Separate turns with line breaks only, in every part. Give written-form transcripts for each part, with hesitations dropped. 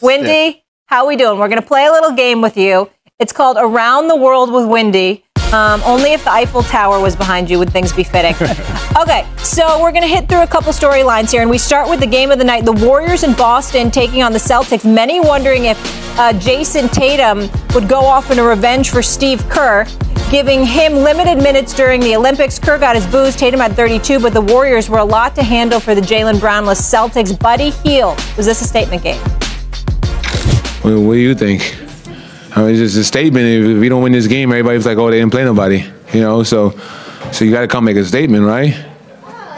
Windy, how we doing? We're going to play a little game with you. It's called Around the World with Windy. Only if the Eiffel Tower was behind you would things be fitting. Okay, so we're going to hit through a couple storylines here, and we start with the game of the night. The Warriors in Boston taking on the Celtics. Many wondering if Jason Tatum would go off in a revenge for Steve Kerr, giving him limited minutes during the Olympics. Kerr got his booze. Tatum had 32, but the Warriors were a lot to handle for the Jaylen Brownless Celtics. Buddy Hield. Was this a statement game?
Well, what do you think? I mean, it's just a statement. If we don't win this game, everybody's like, oh, they didn't play nobody. You know, so you got to come make a statement, right?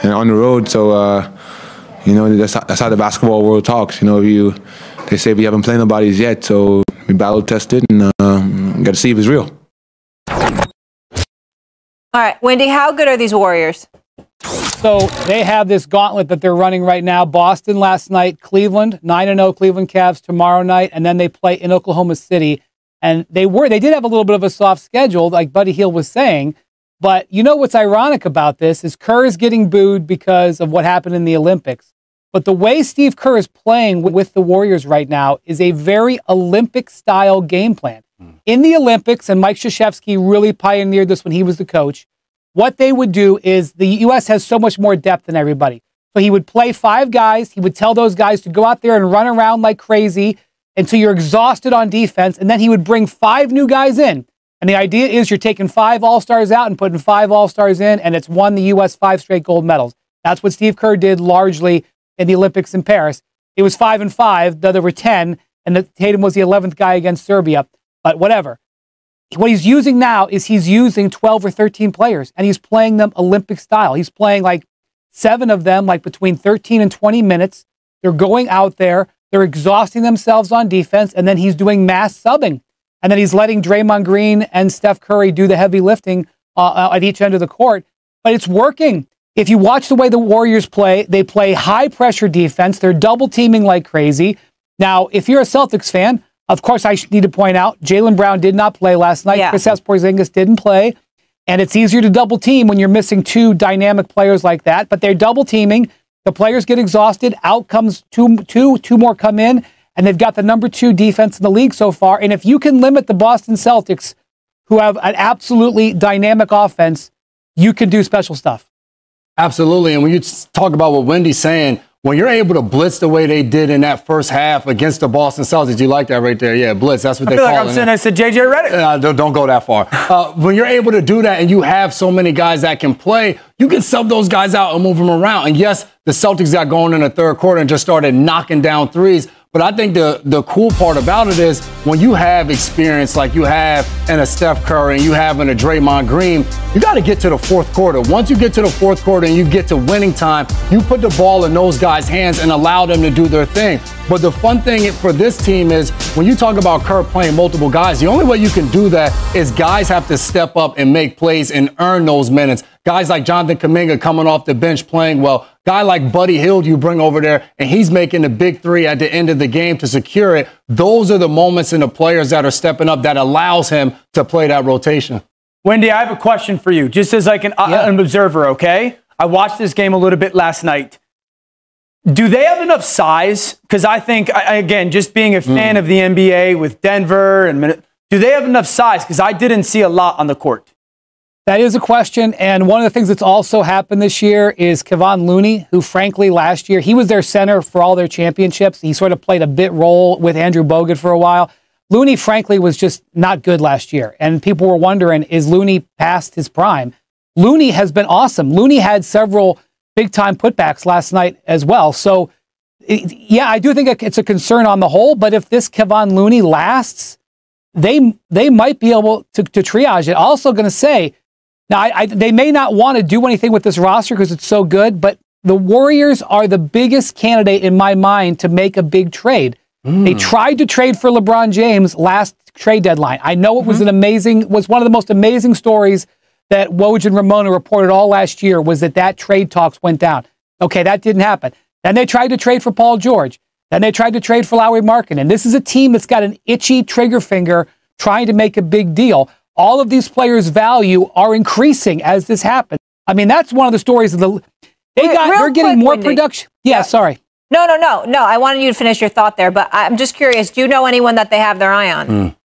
And on the road, so, you know, that's how the basketball world talks. You know, they say we haven't played nobody yet, so we battle tested and got to see if it's real.
All right, Wendy, how good are these Warriors?
So they have this gauntlet that they're running right now. Boston last night, Cleveland, 9-0 Cleveland Cavs tomorrow night, and then they play in Oklahoma City. And they did have a little bit of a soft schedule, like Buddy Hield was saying. But you know what's ironic about this is Kerr is getting booed because of what happened in the Olympics. But the way Steve Kerr is playing with the Warriors right now is a very Olympic-style game plan. In the Olympics, and Mike Krzyzewski really pioneered this when he was the coach, what they would do is the U.S. has so much more depth than everybody. So he would play 5 guys. He would tell those guys to go out there and run around like crazy until you're exhausted on defense, and then he would bring 5 new guys in. And the idea is you're taking 5 All-Stars out and putting 5 All-Stars in, and it's won the U.S. 5 straight gold medals. That's what Steve Kerr did largely in the Olympics in Paris. It was 5-5, though there were 10, and Tatum was the 11th guy against Serbia. But whatever. What he's using now is he's using 12 or 13 players, and he's playing them Olympic style. He's playing like 7 of them, like between 13 and 20 minutes. They're going out there. They're exhausting themselves on defense, and then he's doing mass subbing. And then he's letting Draymond Green and Steph Curry do the heavy lifting at each end of the court. But it's working. If you watch the way the Warriors play, they play high-pressure defense. They're double-teaming like crazy. Now, if you're a Celtics fan, of course, I need to point out, Jaylen Brown did not play last night. Yeah. Kristaps Porzingis didn't play. And it's easier to double-team when you're missing 2 dynamic players like that. But they're double-teaming. The players get exhausted. Out comes two more come in, and they've got the number 2 defense in the league so far. And if you can limit the Boston Celtics, who have an absolutely dynamic offense, you can do special stuff.
Absolutely. And when you talk about what Wendy's saying, when you're able to blitz the way they did in that first half against the Boston Celtics, you like that right there? Yeah, blitz. That's what they call it. I feel like I'm
saying I said J.J. Redick.
Don't go that far. When you're able to do that and you have so many guys that can play, you can sub those guys out and move them around. And yes, the Celtics got going in the third quarter and just started knocking down threes. But I think the cool part about it is when you have experience like you have in a Steph Curry and you have in a Draymond Green, you got to get to the fourth quarter. Once you get to the fourth quarter and you get to winning time, you put the ball in those guys' hands and allow them to do their thing. But the fun thing for this team is when you talk about Kerr playing multiple guys, the only way you can do that is guys have to step up and make plays and earn those minutes. Guys like Jonathan Kuminga coming off the bench playing well. Guy like Buddy Hield you bring over there, and he's making the big 3 at the end of the game to secure it. Those are the moments in the players that are stepping up that allows him to play that rotation.
Wendy, I have a question for you, just as like an observer, okay? I watched this game a little bit last night. Do they have enough size? Because I think, again, just being a fan of the NBA with Denver, do they have enough size? Because I didn't see a lot on the court.
That is a question, and one of the things that's also happened this year is Kevon Looney, who frankly last year, he was their center for all their championships. He sort of played a bit role with Andrew Bogut for a while. Looney, frankly, was just not good last year, and people were wondering, is Looney past his prime? Looney has been awesome. Looney had several big-time putbacks last night as well. So, yeah, I do think it's a concern on the whole, but if this Kevon Looney lasts, they might be able to triage it. Also going to say, now, they may not want to do anything with this roster because it's so good, but the Warriors are the biggest candidate in my mind to make a big trade. They tried to trade for LeBron James last trade deadline. I know it was was one of the most amazing stories that Woj and Ramona reported all last year was that trade talks went down. Okay, that didn't happen. Then they tried to trade for Paul George. Then they tried to trade for Lauri Markkanen. This is a team that's got an itchy trigger finger trying to make a big deal. All of these players' value are increasing as this happens. I mean, that's one of the stories of they're getting more production. Yeah, sorry.
No. I wanted you to finish your thought there, but I'm just curious. Do you know anyone that they have their eye on?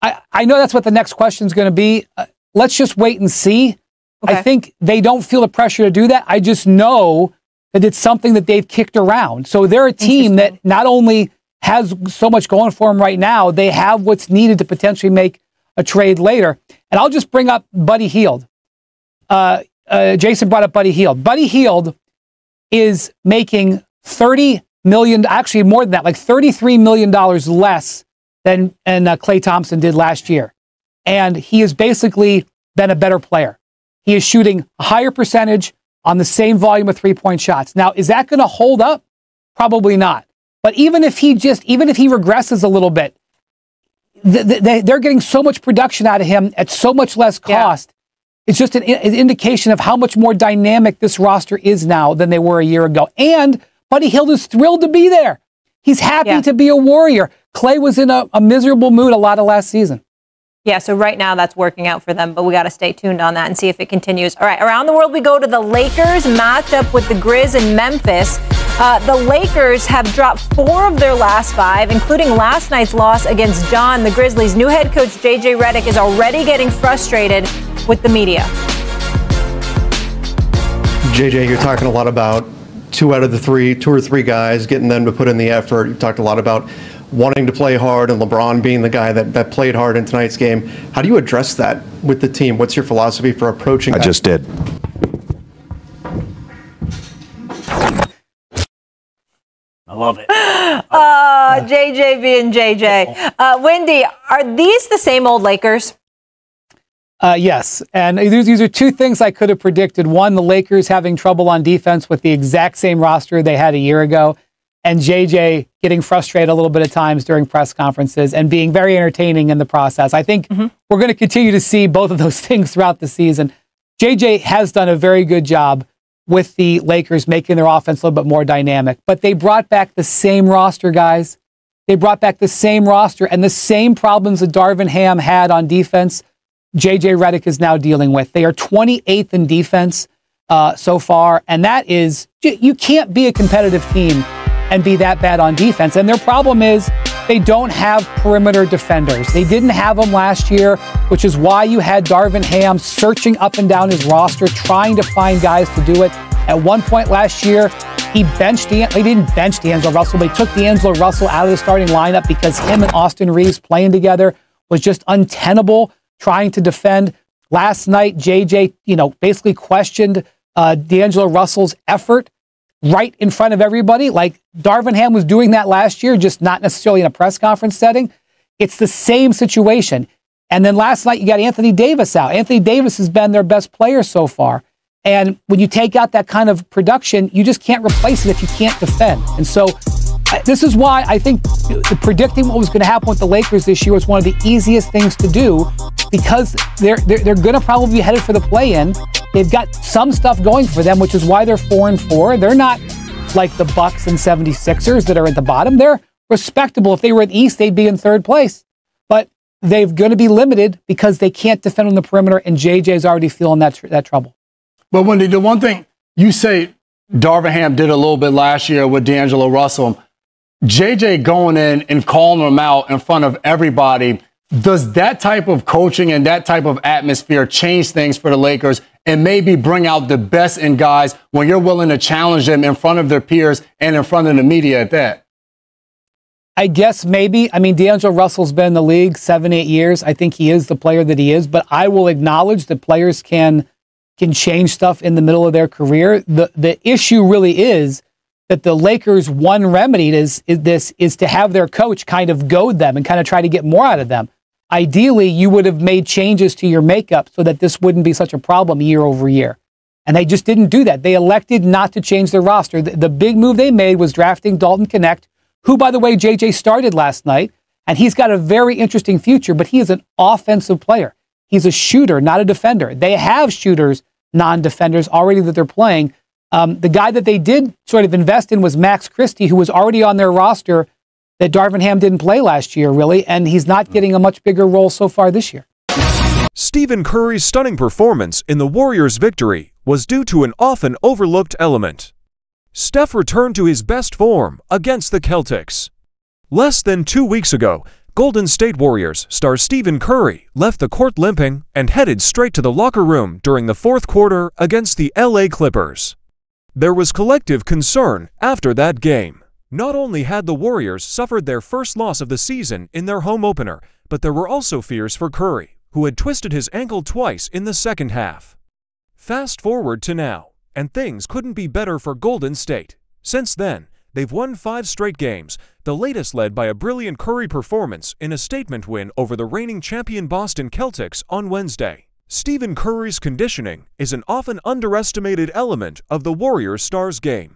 I know that's what the next question is going to be. Let's just wait and see. Okay. I think they don't feel the pressure to do that. I just know that it's something that they've kicked around. So they're a team that not only has so much going for them right now, they have what's needed to potentially make a trade later. And I'll just bring up Buddy Hield. Jason brought up Buddy Hield. Buddy Hield is making $30 million, actually more than that, like $33 million less than Klay Thompson did last year. And he has basically been a better player. He is shooting a higher percentage on the same volume of three-point shots. Now, is that going to hold up? Probably not. But even if he regresses a little bit, they're getting so much production out of him at so much less cost. Yeah. It's just an indication of how much more dynamic this roster is now than they were a year ago. And Buddy Hield is thrilled to be there. He's happy to be a Warrior. Klay was in a miserable mood a lot of last season.
Yeah, so right now that's working out for them, but we got to stay tuned on that and see if it continues. All right, around the world we go to the Lakers matchup with the Grizz in Memphis. The Lakers have dropped 4 of their last 5, including last night's loss against John. The Grizzlies' new head coach, JJ Redick, is already getting frustrated with the media.
JJ, you're talking a lot about 2 or 3 guys, getting them to put in the effort. You've talked a lot about wanting to play hard and LeBron being the guy that played hard in tonight's game. How do you address that with the team? What's your philosophy for approaching that?
I just did.
I love it.
JJ being JJ. Wendy, are these the same old Lakers?
Yes, and these are 2 things I could have predicted. One, the Lakers having trouble on defense with the exact same roster they had a year ago, and JJ getting frustrated a little bit at times during press conferences and being very entertaining in the process. I think we're going to continue to see both of those things throughout the season. JJ has done a very good job with the Lakers making their offense a little bit more dynamic, but they brought back the same roster, guys. They brought back the same roster, and the same problems that Darvin Ham had on defense, JJ Redick is now dealing with. They are 28th in defense so far, and that is, you can't be a competitive team and be that bad on defense. And their problem is they don't have perimeter defenders. They didn't have them last year, which is why you had Darvin Ham searching up and down his roster, trying to find guys to do it. At one point last year, he didn't bench D'Angelo Russell, but he took D'Angelo Russell out of the starting lineup because him and Austin Reeves playing together was just untenable trying to defend. Last night, JJ, basically questioned D'Angelo Russell's effort right in front of everybody. Like Darvin Ham was doing that last year, just not necessarily in a press conference setting. It's the same situation. And then last night, you got Anthony Davis out. Anthony Davis has been their best player so far. And when you take out that kind of production, you just can't replace it if you can't defend. And so this is why I think predicting what was going to happen with the Lakers this year was one of the easiest things to do, because they're going to probably be headed for the play-in. They've got some stuff going for them, which is why they're 4-4. They're not like the Bucks and 76ers that are at the bottom. They're respectable. If they were in the East, they'd be in 3rd place. But they're going to be limited because they can't defend on the perimeter, and JJ's already feeling that trouble.
But Wendy, the one thing you say Darvin Ham did a little bit last year with D'Angelo Russell, JJ going in and calling them out in front of everybody, does that type of coaching and that type of atmosphere change things for the Lakers and maybe bring out the best in guys when you're willing to challenge them in front of their peers and in front of the media at that?
I guess maybe. I mean, D'Angelo Russell's been in the league 7-8 years. I think he is the player that he is, but I will acknowledge that players can change stuff in the middle of their career. The issue really is that the Lakers' one remedy is to have their coach kind of goad them and kind of try to get more out of them. Ideally, you would have made changes to your makeup so that this wouldn't be such a problem year over year. And they just didn't do that. They elected not to change their roster. The big move they made was drafting Dalton Knecht, who, by the way, JJ started last night, and he's got a very interesting future, but he is an offensive player. He's a shooter, not a defender. They have shooters, non-defenders already that they're playing. The guy that they did sort of invest in was Max Christie, who was already on their roster that Darvin Ham didn't play last year, really, and he's not getting a much bigger role so far this year.
Stephen Curry's stunning performance in the Warriors' victory was due to an often overlooked element: Steph returned to his best form against the Celtics. Less than 2 weeks ago, Golden State Warriors star Stephen Curry left the court limping and headed straight to the locker room during the fourth quarter against the LA Clippers. There was collective concern after that game. Not only had the Warriors suffered their first loss of the season in their home opener, but there were also fears for Curry, who had twisted his ankle twice in the second half. Fast forward to now, and things couldn't be better for Golden State. Since then, they've won 5 straight games, the latest led by a brilliant Curry performance in a statement win over the reigning champion Boston Celtics on Wednesday. Stephen Curry's conditioning is an often underestimated element of the Warriors star's game.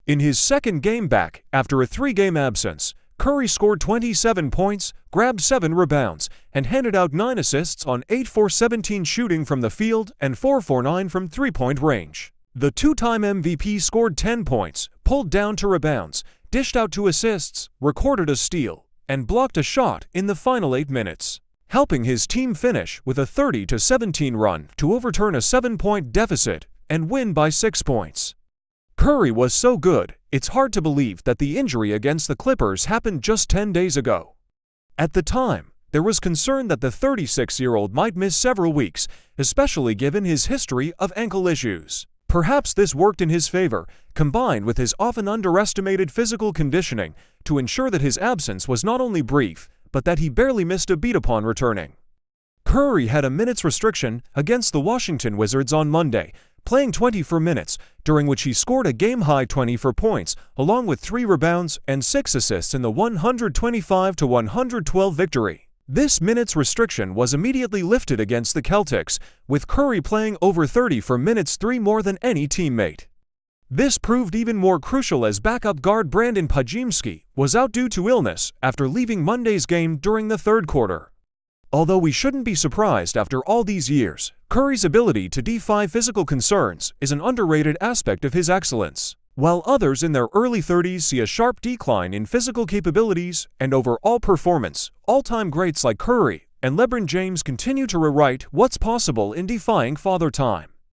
In his second game back after a 3-game absence, Curry scored 27 points, grabbed 7 rebounds, and handed out 9 assists on 8 for 17 shooting from the field and 4 for 9 from three-point range. The 2-time MVP scored 10 points, pulled down 2 rebounds, dished out 2 assists, recorded a steal, and blocked a shot in the final 8 minutes, helping his team finish with a 30-17 run to overturn a 7-point deficit and win by 6 points. Curry was so good, it's hard to believe that the injury against the Clippers happened just 10 days ago. At the time, there was concern that the 36-year-old might miss several weeks, especially given his history of ankle issues. Perhaps this worked in his favor, combined with his often underestimated physical conditioning, to ensure that his absence was not only brief, but that he barely missed a beat upon returning. Curry had a minutes restriction against the Washington Wizards on Monday, playing 24 minutes, during which he scored a game-high 24 points, along with 3 rebounds and 6 assists in the 125-112 victory. This minutes restriction was immediately lifted against the Celtics, with Curry playing over 30 for minutes 3 more than any teammate. This proved even more crucial as backup guard Brandon Podziemski was out due to illness after leaving Monday's game during the third quarter. Although we shouldn't be surprised after all these years, Curry's ability to defy physical concerns is an underrated aspect of his excellence. While others in their early 30s see a sharp decline in physical capabilities and overall performance, all-time greats like Curry and LeBron James continue to rewrite what's possible in defying father time.